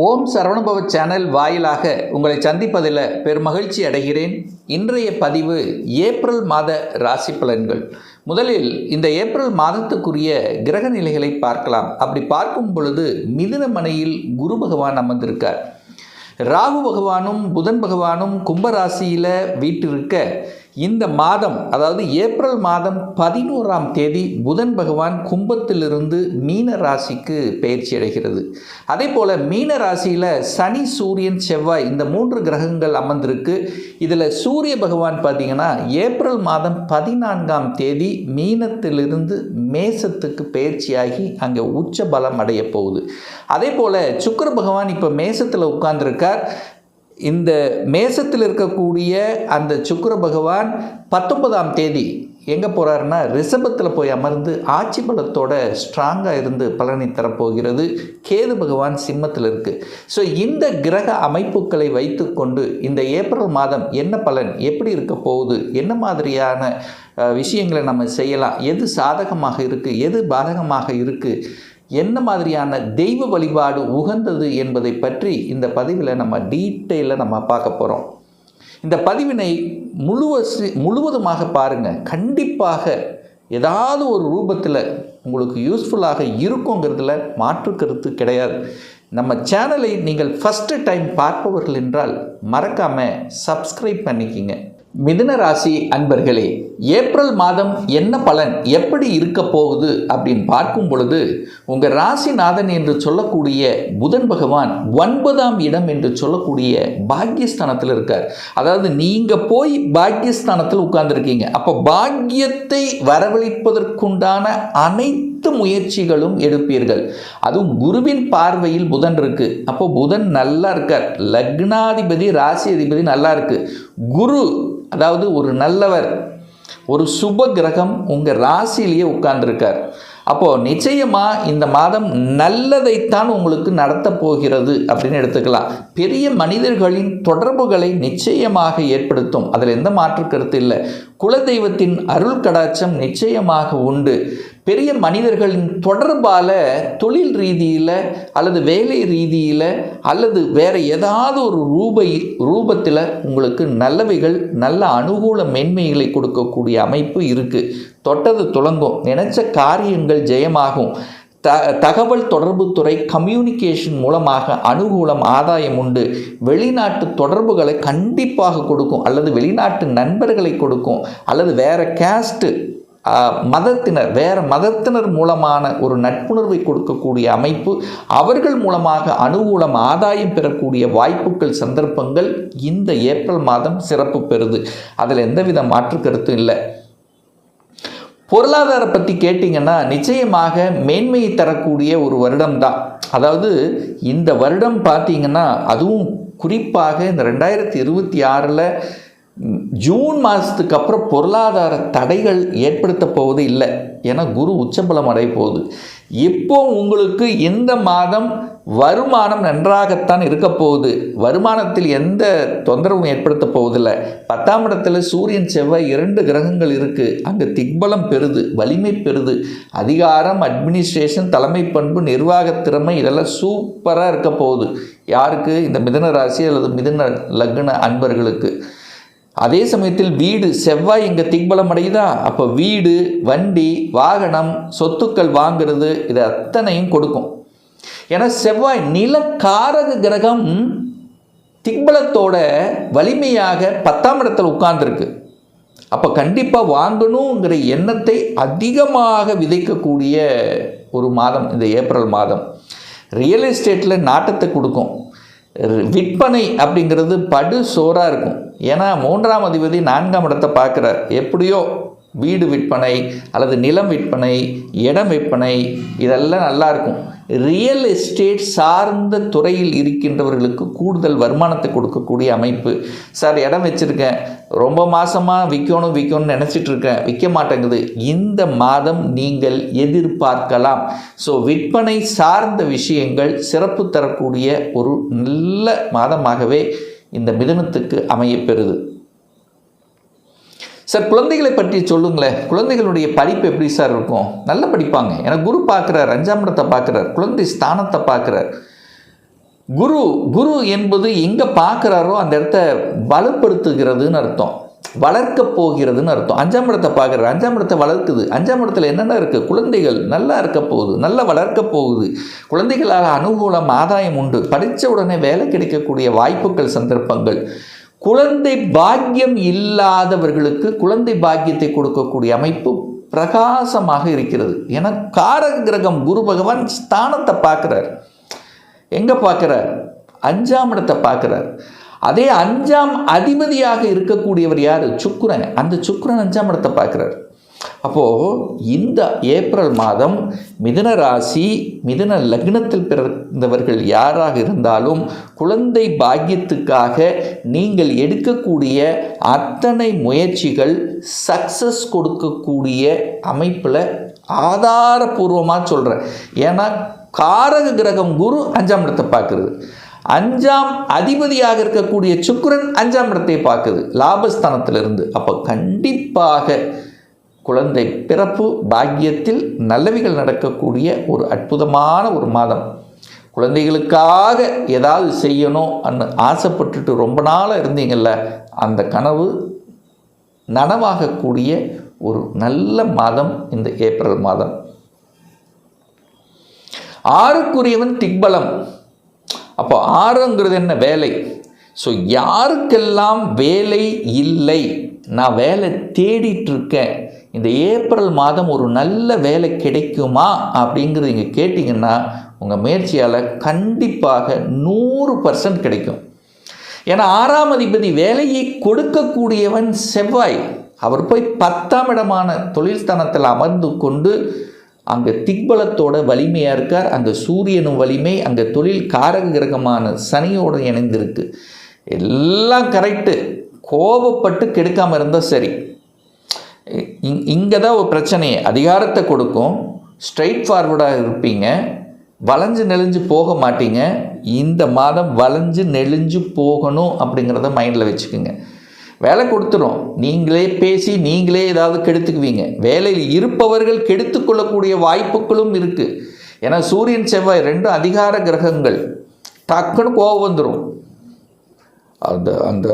ஓம் Saravanabhava channel வாயிலாக உங்களை சந்திப்பதில் பெருமகிழ்ச்சி அடைகிறேன். இன்றைய பதிவு ஏப்ரல் மாத ராசி பலன்கள். முதலில் இந்த ஏப்ரல் மாதத்துக்குரிய கிரக நிலைகளை பார்க்கலாம். அப்படி பார்க்கும் பொழுது மிதுன மனையில் குரு பகவான் அமர்ந்திருக்கார். ராகு பகவானும் புதன் பகவானும் கும்பராசியில் வீற்றிருக்க இந்த மாதம், அதாவது ஏப்ரல் மாதம் 11ஆம் தேதி புதன் பகவான் கும்பத்திலிருந்து மீன ராசிக்கு பயிற்சி அடைகிறது. அதே போல் மீன ராசியில் சனி, சூரியன், செவ்வாய் இந்த 3 கிரகங்கள் அமர்ந்திருக்கு. இதில் சூரிய பகவான் பார்த்திங்கன்னா ஏப்ரல் மாதம் 14ஆம் தேதி மீனத்திலிருந்து மேசத்துக்கு பயிற்சியாகி அங்கே உச்ச பலம் அடைய போகுது. அதே போல் சுக்கிர பகவான் இப்போ மேசத்தில் உட்கார்ந்துருக்கார். இந்த மேசத்தில் இருக்கக்கூடிய அந்த சுக்கிர பகவான் 19ஆம் தேதி எங்கே போகிறாருன்னா ரிஷபத்தில் போய் அமர்ந்து ஆட்சி பலத்தோட ஸ்ட்ராங்காக இருந்து பலனை தரப்போகிறது. கேது பகவான் சிம்மத்தில் இருக்குது. ஸோ இந்த கிரக அமைப்புகளை வைத்து கொண்டு இந்த ஏப்ரல் மாதம் என்ன பலன், எப்படி இருக்க போகுது, என்ன மாதிரியான விஷயங்களை நம்ம செய்யலாம், எது சாதகமாக இருக்குது, எது பாதகமாக இருக்குது, என்ன மாதிரியான தெய்வ வழிபாடு உகந்தது என்பதை பற்றி இந்த பதிவில் நம்ம டீட்டெயிலாக நம்ம பார்க்க போகிறோம். இந்த பதிவினை முழுவதுமாக பாருங்கள். கண்டிப்பாக ஏதாவது ஒரு ரூபத்தில் உங்களுக்கு யூஸ்ஃபுல்லாக இருக்குங்கிறதுல மாற்று கருத்து கிடையாது. நம்ம சேனலை நீங்கள் ஃபஸ்ட்டு டைம் பார்ப்பவர்கள் என்றால் மறக்காமல் சப்ஸ்கிரைப் பண்ணிக்கிங்க. மிதுன ராசி அன்பர்களே, ஏப்ரல் மாதம் என்ன பலன், எப்படி இருக்க போகுது அப்படின்னு பார்க்கும் பொழுது உங்கள் ராசிநாதன் என்று சொல்லக்கூடிய புதன் பகவான் 9ஆம் இடம் என்று சொல்லக்கூடிய பாக்யஸ்தானத்தில் இருக்கார். அதாவது நீங்கள் போய் பாக்யஸ்தானத்தில் உட்கார்ந்துருக்கீங்க. அப்போ பாக்கியத்தை வரவழைப்பதற்குண்டான அனைத்து முயற்சிகளும் எடுப்பீர்கள். அதுவும் குருவின் பார்வையில் புதன் இருக்கு. அப்போ புதன் நல்லா இருக்கார். லக்னாதிபதி, ராசி அதிபதி நல்லா இருக்கு. குரு அதாவது ஒரு நல்லவர், ஒரு சுப கிரகம் உங்கள் ராசியிலேயே உட்கார்ந்துருக்கார். அப்போது நிச்சயமாக இந்த மாதம் நல்லதைத்தான் உங்களுக்கு நடத்த போகிறது அப்படின்னு எடுத்துக்கலாம். பெரிய மனிதர்களின் தொடர்புகளை நிச்சயமாக ஏற்படுத்தும். அதில் எந்த மாற்று கருத்து இல்லை. குலதெய்வத்தின் அருள் கடாட்சம் நிச்சயமாக உண்டு. பெரிய மனிதர்களின் தொடர்பால் தொழில் ரீதியில் அல்லது வேலை ரீதியில் அல்லது வேறு ஏதாவது ஒரு ரூபத்தில் உங்களுக்கு நல்லவைகள், நல்ல அனுகூல மேன்மைகளை கொடுக்கக்கூடிய அமைப்பு இருக்குது. தொட்டது துலங்கும், நினைச்ச காரியங்கள் ஜெயமாகும். தகவல் தொடர்பு துறை, கம்யூனிகேஷன் மூலமாக அனுகூலம், ஆதாயம் உண்டு. வெளிநாட்டு தொடர்புகளை கண்டிப்பாக கொடுக்கும், அல்லது வெளிநாட்டு நண்பர்களை கொடுக்கும், அல்லது வேறு கேஸ்ட்டு மதத்தினர், வேறு மதத்தினர் மூலமான ஒரு நட்புணர்வை கொடுக்கக்கூடிய அமைப்பு, அவர்கள் மூலமாக அனுகூலம், ஆதாயம் பெறக்கூடிய வாய்ப்புகள், சந்தர்ப்பங்கள் இந்த ஏப்ரல் மாதம் சிறப்பு பெறுது. அதில் எந்தவித மாற்று கருத்தும் இல்லை. பொருளாதார பற்றி கேட்டிங்கன்னா நிச்சயமாக மேன்மையை தரக்கூடிய ஒரு வருடம் தான். அதாவது இந்த வருடம் பார்த்திங்கன்னா, அதுவும் குறிப்பாக இந்த 2026 ஜூன் மாதத்துக்கு அப்புறம் பொருளாதார தடைகள் ஏற்படுத்த போவது இல்லை. ஏன்னா குரு உச்சபலம் அடைய போகுது. இப்போ உங்களுக்கு இந்த மாதம் வருமானம் நன்றாகத்தான் இருக்க போகுது. வருமானத்தில் எந்த தொந்தரவும் ஏற்படுத்த போவதில்லை. 10ஆம் இடத்துல சூரியன், செவ்வாய் 2 கிரகங்கள் இருக்குது. அங்கே திக்பலம் பெறுது, வலிமை பெறுது. அதிகாரம், அட்மினிஸ்ட்ரேஷன், தலைமை பண்பு, நிர்வாக திறமை இதெல்லாம் சூப்பராக இருக்க போகுது. யாருக்கு? இந்த மிதுன ராசி அல்லது மிதுன லக்ன அன்பர்களுக்கு. அதே சமயத்தில் வீடு, செவ்வாய் இங்கே திக்பலம் அடையுதா, அப்போ வீடு, வண்டி, வாகனம், சொத்துக்கள் வாங்கிறது இது அத்தனையும் கொடுக்கும். ஏன்னா செவ்வாய் நிலக்காரக கிரகம் திக்பலத்தோட வலிமையாக 10ஆம் இடத்துல உட்கார்ந்துருக்கு. அப்போ கண்டிப்பாக வாங்கணுங்கிற எண்ணத்தை அதிகமாக விதைக்கக்கூடிய ஒரு மாதம் இந்த ஏப்ரல் மாதம். ரியல் எஸ்டேட்டில் நாட்டத்தை கொடுக்கும். விற்பனை அப்படிங்கிறது படு சோறாக இருக்கும். ஏன்னா 3ஆம் அதிபதி 4ஆம் இடத்தை பார்க்குறார். எப்படியோ வீடு விற்பனை அல்லது நிலம் விற்பனை, இடம் விற்பனை இதெல்லாம் நல்லாயிருக்கும். ரியல் எஸ்டேட் சார்ந்த துறையில் இருக்கின்றவர்களுக்கு கூடுதல் வருமானத்தை கொடுக்கக்கூடிய அமைப்பு. சார் இடம் வச்சுருக்கேன், ரொம்ப மாதமாக விற்கணும்னு நினச்சிட்ருக்கேன், விற்க மாட்டேங்குது. இந்த மாதம் நீங்கள் எதிர்பார்க்கலாம். ஸோ விற்பனை சார்ந்த விஷயங்கள் சிறப்பு தரக்கூடிய ஒரு நல்ல மாதமாகவே இந்த மிதுனத்துக்கு அமையப்பெறுது. சார் குழந்தைகளை பற்றி சொல்லுங்களேன். குழந்தைகளுடைய படிப்பு எப்படி சார் இருக்கும்? நல்லா படிப்பாங்க. ஏன்னா குரு பார்க்குறார், 5ஆம் இடத்தை பார்க்குறார், குழந்தை ஸ்தானத்தை பார்க்குறார். குரு குரு என்பது எங்கே பார்க்குறாரோ அந்த இடத்த பலப்படுத்துகிறதுன்னு அர்த்தம், வளர்க்க போகிறதுன்னு அர்த்தம். 5ஆம் இடத்தை பார்க்குறாரு, 5ஆம் இடத்தை வளர்க்குது. 5ஆம் இடத்துல என்னென்ன இருக்குது? குழந்தைகள் நல்லா இருக்க போகுது, நல்லா வளர்க்க போகுது, குழந்தைகளால் அனுகூலம் ஆதாயம் உண்டு, படித்த உடனே வேலை கிடைக்கக்கூடிய வாய்ப்புகள் சந்தர்ப்பங்கள், குழந்தை பாக்கியம் இல்லாதவர்களுக்கு குழந்தை பாக்கியத்தை கொடுக்கக்கூடிய அமைப்பு பிரகாசமாக இருக்கிறது. ஏன்னா காரக கிரகம் குரு பகவான் ஸ்தானத்தை பார்க்குறார். எங்கே பார்க்குறார்? 5ஆம் இடத்தை பார்க்குறார். அதே 5ஆம் அதிபதியாக இருக்கக்கூடியவர் யார்? சுக்கிரன். அந்த சுக்கிரன் 5ஆம் இடத்தை பார்க்குறார். அப்போது இந்த ஏப்ரல் மாதம் மிதுன ராசி, மிதுன லக்னத்தில் பிறந்தவர்கள் யாராக இருந்தாலும் குழந்தை பாக்கியத்துக்காக நீங்கள் எடுக்கக்கூடிய அத்தனை முயற்சிகள் சக்ஸஸ் கொடுக்கக்கூடிய அமைப்பில் ஆதாரபூர்வமாக சொல்கிறேன். ஏன்னா காரக கிரகம் குரு 5ஆம் இடத்தை பார்க்குறது, 5ஆம் அதிபதியாக இருக்கக்கூடிய சுக்கிரன் 5ஆம் இடத்தை பார்க்குது லாபஸ்தானத்திலிருந்து. அப்போ கண்டிப்பாக குழந்தை பிறப்பு பாக்கியத்தில் நல்லவைகள் நடக்கக்கூடிய ஒரு அற்புதமான ஒரு மாதம். குழந்தைகளுக்காக ஏதாவது செய்யணும் அன்னு ஆசைப்பட்டுட்டு ரொம்ப நாளாக இருந்தீங்கள்ல, அந்த கனவு நனவாகக்கூடிய ஒரு நல்ல மாதம் இந்த ஏப்ரல் மாதம். 6க்குரியவன் திக்பலம். அப்போ 6ங்கிறது என்ன? வேலை. ஸோ யாருக்கெல்லாம் வேலை இல்லை, நான் வேலை தேடிட்டுருக்கேன், இந்த ஏப்ரல் மாதம் ஒரு நல்ல வேலை கிடைக்குமா அப்படிங்கிறது நீங்கள் கேட்டிங்கன்னா உங்கள் முயற்சியால் கண்டிப்பாக 100% கிடைக்கும். ஏன்னா 6ஆம் அதிபதி வேலையை கொடுக்கக்கூடியவன் செவ்வாய். அவர் போய் 10ஆம் இடமான தொழில் ஸ்தானத்தில் அமர்ந்து கொண்டு அங்கே திக்பலத்தோட வலிமையாக இருக்கார். அங்கே சூரியனும் வலிமை, அங்கே தொழில் காரக கிரகமான சனியோடு இணைந்திருக்கு. எல்லாம் கரெக்டு. கோபப்பட்டு கெடுக்காமல் இருந்தால் சரி. இங்கே தான் ஒரு பிரச்சனையே. அதிகாரத்தை கொடுக்கும், ஸ்ட்ரைட் ஃபார்வர்டாக இருப்பீங்க, வளைஞ்சு நெளிஞ்சு போக மாட்டீங்க. இந்த மாதம் வளைஞ்சு நெளிஞ்சு போகணும் அப்படிங்கிறத மைண்டில் வச்சுக்கோங்க. வேலை கொடுத்துரும், நீங்களே பேசி நீங்களே ஏதாவது கெடுத்துக்குவீங்க. வேலையில் இருப்பவர்கள் கெடுத்து கொள்ளக்கூடிய வாய்ப்புகளும் இருக்குது. ஏன்னா சூரியன் செவ்வாய் 2 அதிகார கிரகங்கள். டக்குன்னு கோபம் வந்துடும். அந்த அந்த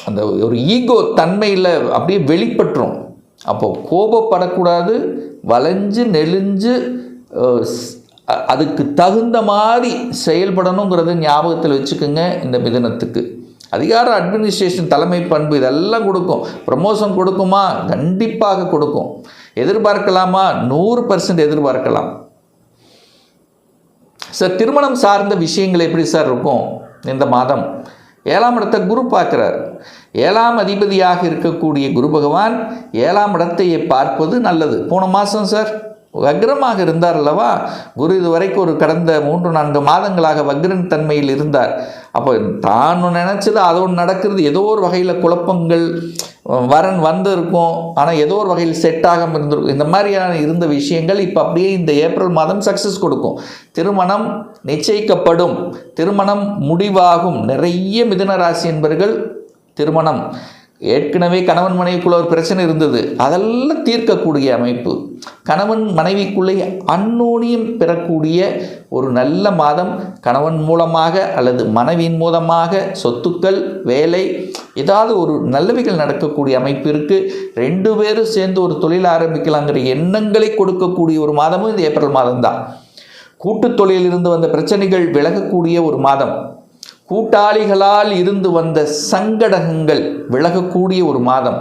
அந்த ஒரு ஈகோ தன்மையில் அப்படியே வெளிப்பட்டுரும். அப்போ கோபப்படக்கூடாது, வளைஞ்சு நெளிஞ்சு அதுக்கு தகுந்த மாதிரி செயல்படணுங்கிறத ஞாபகத்தில் வச்சுக்கோங்க. இந்த மிதுனத்துக்கு அதிகார, அட்மினிஸ்ட்ரேஷன், தலைமை பண்பு இதெல்லாம் கொடுக்கும். ப்ரமோஷன் கொடுக்குமா? கண்டிப்பாக கொடுக்கும். எதிர்பார்க்கலாமா? 100% எதிர்பார்க்கலாம். சார் திருமணம் சார்ந்த விஷயங்கள் எப்படி சார் இருக்கும் இந்த மாதம்? 7ஆம் இடத்தை குரு பார்க்குறார். 7ஆம் அதிபதியாக இருக்கக்கூடிய குரு பகவான் 7ஆம் இடத்தையே பார்ப்பது நல்லது. போன மாதம் சார் வக்ரமாக இருந்தார் அல்லவா குரு. இது வரைக்கும் ஒரு கடந்த 3-4 மாதங்களாக வக்ரன் தன்மையில் இருந்தார். அப்போ தான் நினச்சது அது ஒன்று நடக்கிறது. ஏதோ ஒரு வகையில் குழப்பங்கள், வரன் வந்திருக்கும், ஆனால் ஏதோ ஒரு வகையில் செட் ஆகாமல் இருந்திருக்கும். இந்த மாதிரியான இருந்த விஷயங்கள் இப்போ அப்படியே இந்த ஏப்ரல் மாதம் சக்ஸஸ் கொடுக்கும். திருமணம் நிச்சயிக்கப்படும், திருமணம் முடிவாகும். நிறைய மிதுன ராசி என்பவர்கள் திருமணம், ஏற்கனவே கணவன் மனைவிக்குள்ள ஒரு பிரச்சனை இருந்தது, அதெல்லாம் தீர்க்கக்கூடிய அமைப்பு. கணவன் மனைவிக்குள்ளே அந்யோன்யம் பெறக்கூடிய ஒரு நல்ல மாதம். கணவன் மூலமாக அல்லது மனைவியின் மூலமாக சொத்துக்கள், வேலை, ஏதாவது ஒரு நல்லவைகள் நடக்கக்கூடிய அமைப்பு இருக்குது. 2 பேரும் சேர்ந்து ஒரு தொழில் ஆரம்பிக்கலாங்கிற எண்ணங்களை கொடுக்கக்கூடிய ஒரு மாதமும் இந்த ஏப்ரல் மாதம்தான். கூட்டு தொழிலில் இருந்து வந்த பிரச்சனைகள் விலகக்கூடிய ஒரு மாதம். கூட்டாளிகளால் இருந்து வந்த சங்கடங்கள் விலகக்கூடிய ஒரு மாதம்.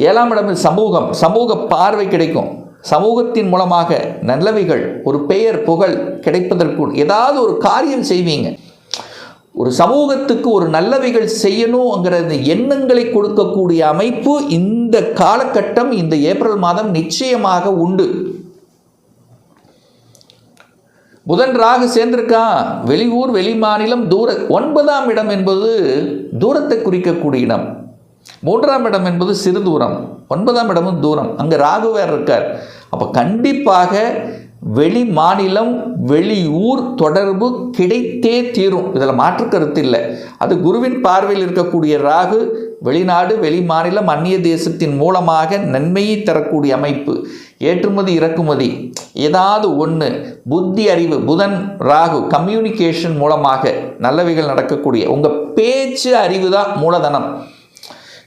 7ஆம் இடம் சமூகம், சமூக பார்வை கிடைக்கும். சமூகத்தின் மூலமாக நல்லவைகள், ஒரு பெயர் புகழ் கிடைப்பதற்கு ஏதாவது ஒரு காரியம் செய்வீங்க. ஒரு சமூகத்துக்கு ஒரு நல்லவைகள் செய்யணுங்கிற எண்ணங்களை கொடுக்கக்கூடிய அமைப்பு இந்த காலகட்டம், இந்த ஏப்ரல் மாதம் நிச்சயமாக உண்டு. புதன் ராகு சேர்ந்திருக்கான். வெளியூர், வெளிமாநிலம், தூர. 9ஆம் இடம் என்பது தூரத்தை குறிக்கக்கூடிய இடம். 3ஆம் இடம் என்பது சிறு தூரம். 9ஆம் இடமும் தூரம். அங்கே ராகு வேறு இருக்கார். அப்போ கண்டிப்பாக வெளி மாநிலம் வெளியூர் தொடர்பு கிடைத்தே தீரும். இதில் மாற்று கருத்து இல்லை. அது குருவின் பார்வையில் இருக்கக்கூடிய ராகு வெளிநாடு வெளி மாநிலம் அந்நிய தேசத்தின் மூலமாக நன்மையை தரக்கூடிய அமைப்பு, ஏற்றுமதி இறக்குமதி ஏதாவது ஒன்று, புத்தி அறிவு புதன் ராகு கம்யூனிகேஷன் மூலமாக நல்லவைகள் நடக்கக்கூடிய உங்கள் பேச்சு அறிவு தான் மூலதனம்.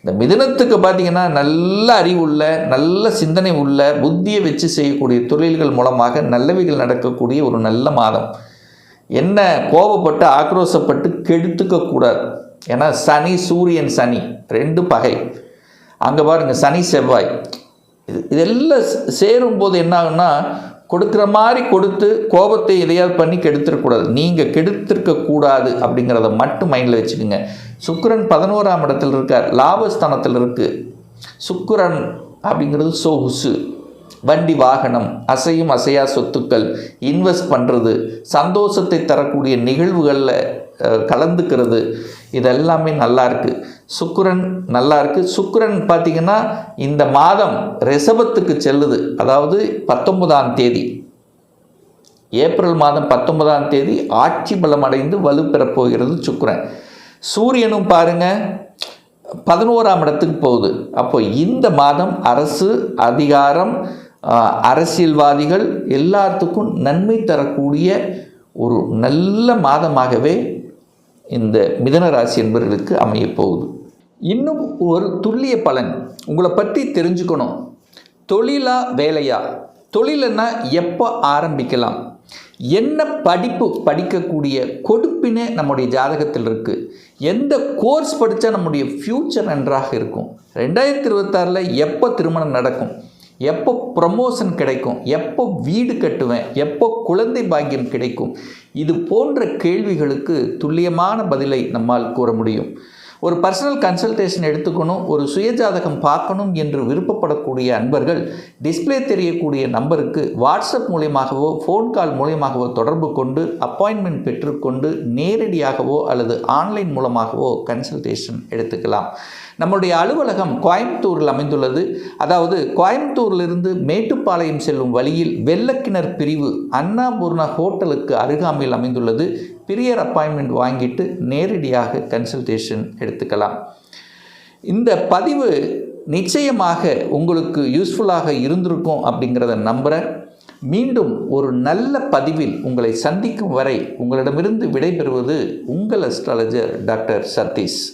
இந்த மிதுனத்துக்கு பார்த்தீங்கன்னா நல்ல அறிவுள்ள நல்ல சிந்தனை உள்ள புத்தியை வச்சு செய்யக்கூடிய தொழில்கள் மூலமாக நல்லவைகள் நடக்கக்கூடிய ஒரு நல்ல மாதம். என்ன கோபப்பட்டு ஆக்ரோஷப்பட்டு கெடுத்துக்கக்கூடாது. ஏன்னா சனி சூரியன் சனி ரெண்டு பகை. அங்கே பாருங்கள் சனி செவ்வாய் இதெல்லாம் சேரும்போது என்ன ஆகுன்னா கொடுக்குற மாதிரி கொடுத்து கோபத்தை எதையாவது பண்ணி கெடுத்துடக்கூடாது. நீங்கள் கெடுத்திருக்கக்கூடாது அப்படிங்கிறத மட்டும் மைண்டில் வச்சுக்கோங்க. சுக்கிரன் 11ஆம் இடத்தில் இருக்கார், லாபஸ்தானத்தில் இருக்குது. சுக்கிரன் அப்படிங்கிறது சொகுசு, வண்டி வாகனம், அசையும் அசையா சொத்துக்கள், இன்வெஸ்ட் பண்ணுறது, சந்தோஷத்தை தரக்கூடிய நிகழ்வுகளில் கலந்துக்கிறது, இதெல்லாமே நல்லா இருக்குது. சுக்கிரன் நல்லா இருக்குது. சுக்கிரன் பார்த்திங்கன்னா இந்த மாதம் ரிஷபத்துக்கு செல்லுது. அதாவது 19ஆம் தேதி ஏப்ரல் மாதம் 19ஆம் தேதி ஆட்சி பலம் அடைந்து வலுப்பெறப் போகிறது சுக்கிரன். சூரியனும் பாருங்கள் 11ஆம் இடத்துக்கு போகுது. அப்போ இந்த மாதம் அரசு அதிகாரம் அரசியல்வாதிகள் எல்லாத்துக்கும் நன்மை தரக்கூடிய ஒரு நல்ல மாதமாகவே இந்த மிதுன ராசி என்பவர்களுக்கு அமையப்போகுது. இன்னும் ஒரு துல்லிய பலன் உங்களை பற்றி தெரிஞ்சுக்கணும். தொழிலா வேலையா? தொழில்னா எப்போ ஆரம்பிக்கலாம், என்ன படிப்பு படிக்கக்கூடிய கொடுப்பினே நம்முடைய ஜாதகத்தில் இருக்குது, எந்த கோர்ஸ் படித்தா நம்முடைய ஃப்யூச்சர் நன்றாக இருக்கும், 2026 எப்போ திருமணம் நடக்கும், எப்போ ப்ரமோஷன் கிடைக்கும், எப்போ வீடு கட்டுவேன், எப்போ குழந்தை பாக்கியம் கிடைக்கும், இது போன்ற கேள்விகளுக்கு துல்லியமான பதிலை நம்மால் கூற முடியும். ஒரு பர்சனல் கன்சல்டேஷன் எடுத்துக்கணும், ஒரு சுயஜாதகம் பார்க்கணும் என்று விருப்பப்படக்கூடிய அன்பர்கள் டிஸ்பிளே தெரியக்கூடிய நம்பருக்கு வாட்ஸ்அப் மூலியமாகவோ ஃபோன் கால் மூலியமாகவோ தொடர்பு கொண்டு அப்பாயின்மெண்ட் பெற்றுக்கொண்டு நேரடியாகவோ அல்லது ஆன்லைன் மூலமாகவோ கன்சல்டேஷன் எடுத்துக்கலாம். நம்முடைய அலுவலகம் கோயம்புத்தூரில் அமைந்துள்ளது. அதாவது கோயம்புத்தூரிலிருந்து மேட்டுப்பாளையம் செல்லும் வழியில் வெள்ளக்கிணர் பிரிவு அன்னபூர்ணா ஹோட்டலுக்கு அருகாமையில் அமைந்துள்ளது. பிரியர் அப்பாயின்மெண்ட் வாங்கிட்டு நேரடியாக கன்சல்டேஷன் எடுத்துக்கலாம். இந்த பதிவு நிச்சயமாக உங்களுக்கு யூஸ்ஃபுல்லாக இருந்திருக்கும் அப்படிங்கிறத நம்புகிறேன். மீண்டும் ஒரு நல்ல பதிவில் உங்களை சந்திக்கும் வரை உங்களிடமிருந்து விடைபெறுவது உங்கள் அஸ்ட்ராலஜர் டாக்டர் சதீஷ்.